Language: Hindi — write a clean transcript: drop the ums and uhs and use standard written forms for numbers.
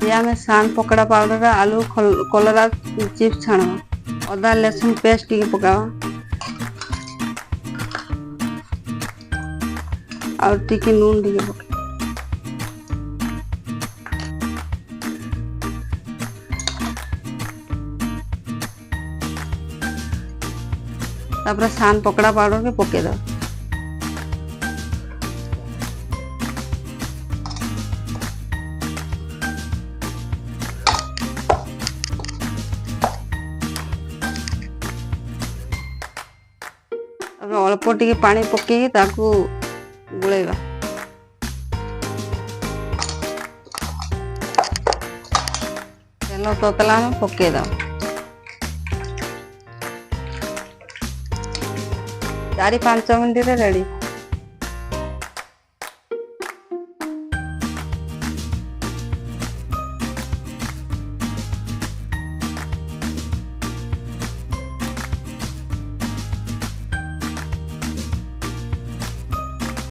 ये आम सान पकड़ा पाउडर आलू कलरा चिप्स छाणवा अदा लहसुन पेस्ट टी पकावा और टी नून टी पका तापर सान पकड़ा पाउडर के पके दो अल्प टी पानी पकई गुलेबा तेल ततला पकई दो 4-5 मिनट रेडी।